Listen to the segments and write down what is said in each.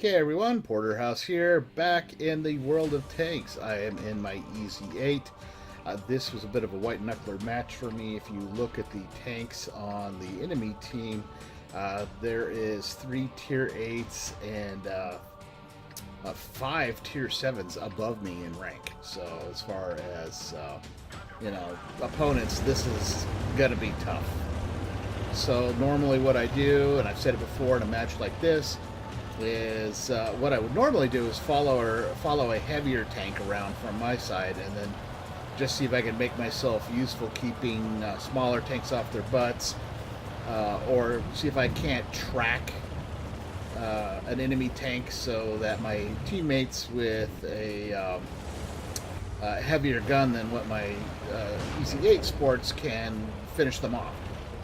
Okay, everyone, Porterhouse here, back in the world of tanks. I am in my Easy 8. This was a bit of a white knuckler match for me. If you look at the tanks on the enemy team, there is 3 tier 8s and 5 tier 7s above me in rank. So as far as, opponents, this is going to be tough. So normally what I do, and I've said it before in a match like this, is what I would normally do is follow a heavier tank around from my side and then just see if I can make myself useful keeping smaller tanks off their butts, or see if I can't track an enemy tank so that my teammates with a heavier gun than what my Easy 8 sports can finish them off.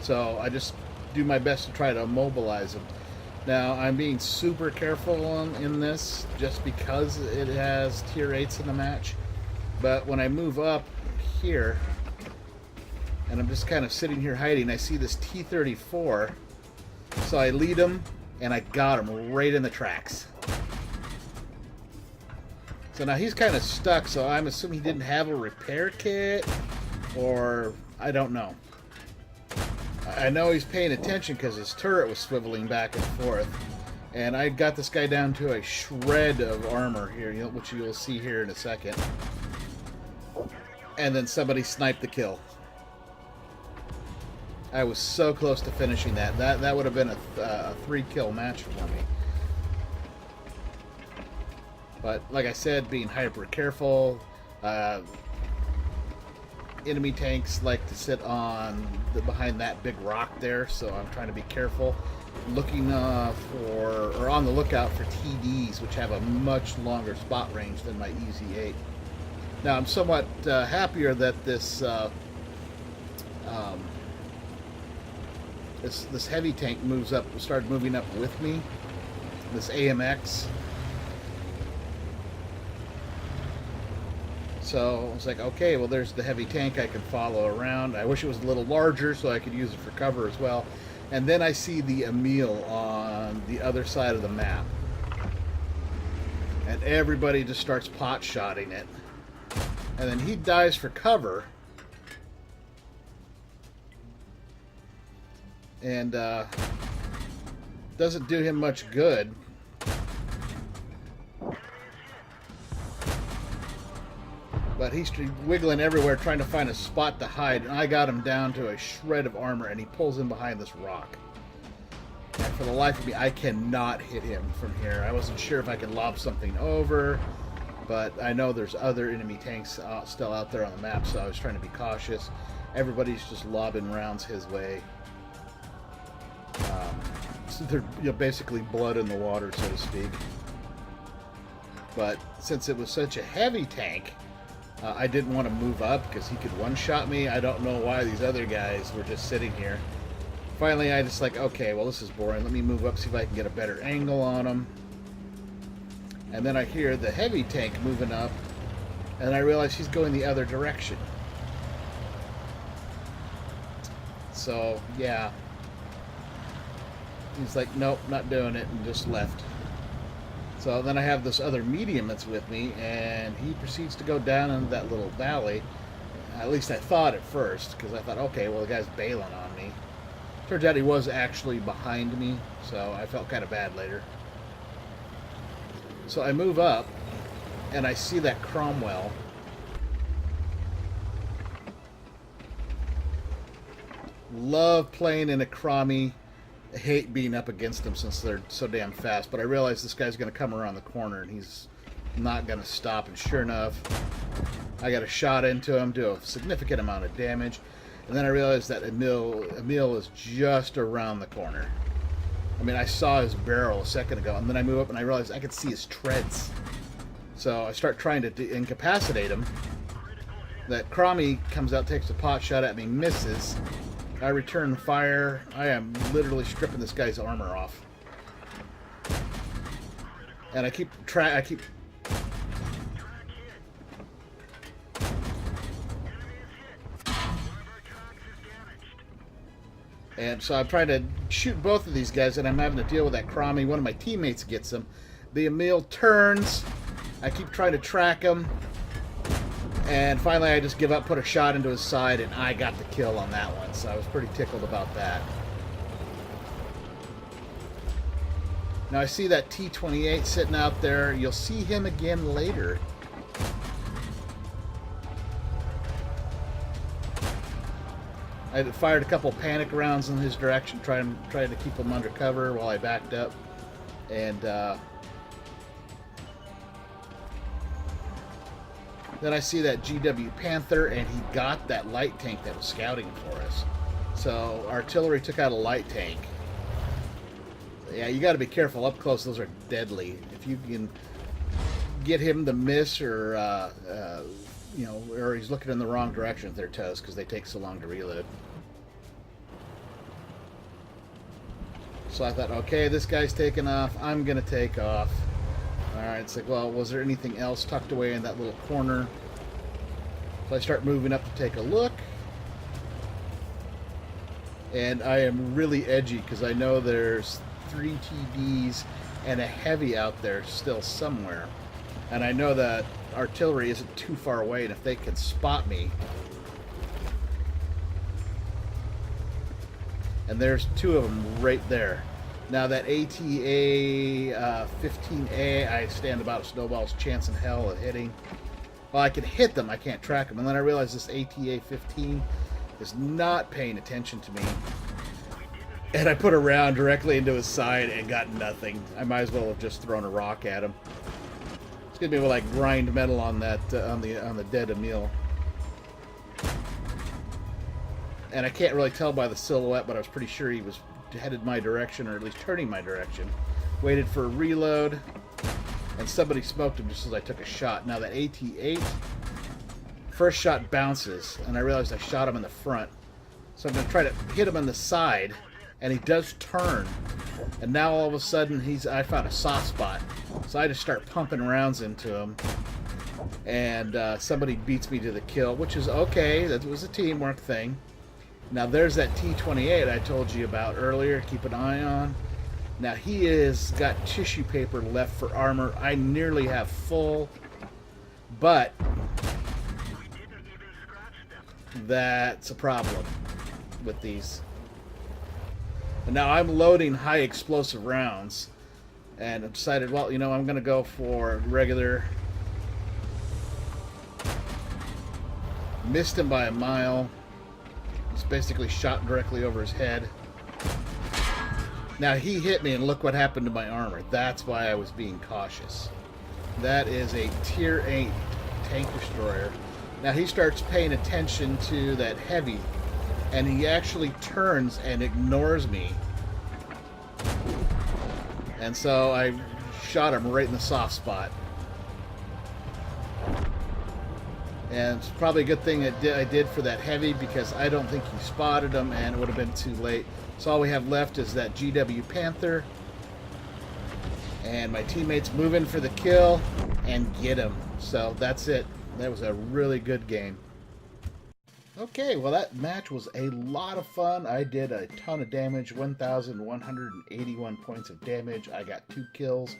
So I just do my best to try to immobilize them. Now, I'm being super careful in this just because it has tier 8s in the match. But when I move up here, and I'm just kind of sitting here hiding, I see this T-34. So I lead him, and I got him right in the tracks. So now he's kind of stuck, so I'm assuming he didn't have a repair kit, or I don't know. I know he's paying attention because his turret was swiveling back and forth. And I got this guy down to a shred of armor here, which you'll see here in a second. And then somebody sniped the kill. I was so close to finishing that. That would have been a 3-kill match for me. But like I said, being hyper careful. Enemy tanks like to sit behind that big rock there, so I'm trying to be careful, looking on the lookout for TDs, which have a much longer spot range than my Easy 8. Now I'm somewhat happier that this heavy tank started moving up with me. This AMX. So I was like, okay, well, there's the heavy tank I can follow around. I wish it was a little larger so I could use it for cover as well. And then I see the Emil on the other side of the map. And everybody just starts pot-shotting it. And then he dies for cover. And doesn't do him much good. But he's wiggling everywhere trying to find a spot to hide, and I got him down to a shred of armor, and he pulls in behind this rock. And for the life of me, I cannot hit him from here. I wasn't sure if I could lob something over, but I know there's other enemy tanks still out there on the map, so I was trying to be cautious. Everybody's just lobbing rounds his way. So they're basically blood in the water, so to speak. But since it was such a heavy tank, I didn't want to move up because he could one-shot me. I don't know why these other guys were just sitting here. Finally, I just like, okay, well, this is boring. Let me move up, see if I can get a better angle on him. And then I hear the heavy tank moving up, and I realize he's going the other direction. So, yeah. He's like, nope, not doing it, and just left. So then I have this other medium that's with me, and he proceeds to go down into that little valley. At least I thought at first, because I thought, okay, well, the guy's bailing on me. Turns out he was actually behind me, so I felt kind of bad later. So I move up, and I see that Cromwell. Love playing in a Crommy. I hate being up against them since they're so damn fast, but I realize this guy's going to come around the corner and he's not going to stop, and sure enough, I got a shot into him, do a significant amount of damage, and then I realized that Emil is just around the corner. I mean, I saw his barrel a second ago, and then I move up and I realized I could see his treads. So I start trying to incapacitate him. That Crommy comes out, takes a pot shot at me, misses. I return fire. I am literally stripping this guy's armor off. And I keep And so I'm trying to shoot both of these guys, and I'm having to deal with that Crommy. One of my teammates gets him. The Emil turns. I keep trying to track him. And finally I just give up, put a shot into his side, and I got the kill on that one. So I was pretty tickled about that. Now I see that T-28 sitting out there. You'll see him again later. I fired a couple panic rounds in his direction, trying to keep him under cover while I backed up. And then I see that GW Panther, and he got that light tank that was scouting for us. So artillery took out a light tank. Yeah, you got to be careful up close. Those are deadly. If you can get him to miss, or you know, or he's looking in the wrong direction, they're toast because they take so long to reload. So I thought, okay, this guy's taking off. I'm gonna take off. All right. It's like, well, was there anything else tucked away in that little corner? So I start moving up to take a look. And I am really edgy because I know there's 3 TDs and a heavy out there still somewhere. And I know that artillery isn't too far away, and if they can spot me... And there's 2 of them right there. Now that ATA-15A, I stand about a snowball's chance in hell of hitting. Well, I can hit them, I can't track them. And then I realized this ATA-15 is not paying attention to me. And I put a round directly into his side and got nothing. I might as well have just thrown a rock at him. It's gonna be like grind metal on that on the dead Emil. And I can't really tell by the silhouette, but I was pretty sure he was headed my direction, or at least turning my direction. Waited for a reload, and somebody smoked him just as I took a shot. Now that AT-8, first shot bounces, and I realized I shot him in the front. So I'm going to try to hit him on the side, and he does turn. And now all of a sudden, I found a soft spot. So I just start pumping rounds into him. And somebody beats me to the kill, which is okay. That was a teamwork thing. Now there's that T-28 I told you about earlier. Keep an eye on. Now he is got tissue paper left for armor. I nearly have full, but that's a problem with these. And now I'm loading high explosive rounds, and I've decided, well, you know, I'm going to go for regular. Missed him by a mile. Just basically shot directly over his head. Now he hit me, and look what happened to my armor. That's why I was being cautious. That is a tier 8 tank destroyer. Now he starts paying attention to that heavy, and he actually turns and ignores me. And so I shot him right in the soft spot. And it's probably a good thing I did for that heavy, because I don't think he spotted him, and it would have been too late. So all we have left is that GW Panther. And my teammates move in for the kill and get him. So that's it. That was a really good game. Okay, well that match was a lot of fun. I did a ton of damage, 1,181 points of damage. I got 2 kills,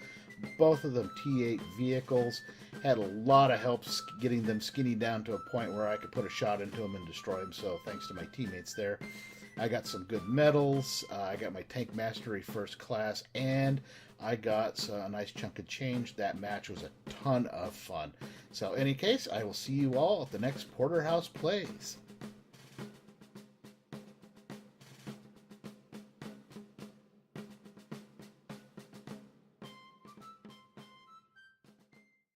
both of them T8 vehicles. Had a lot of help getting them skinny down to a point where I could put a shot into them and destroy them, so thanks to my teammates there. I got some good medals, I got my Tank Mastery First Class, and I got a nice chunk of change. That match was a ton of fun. So in any case, I will see you all at the next Porterhouse Plays.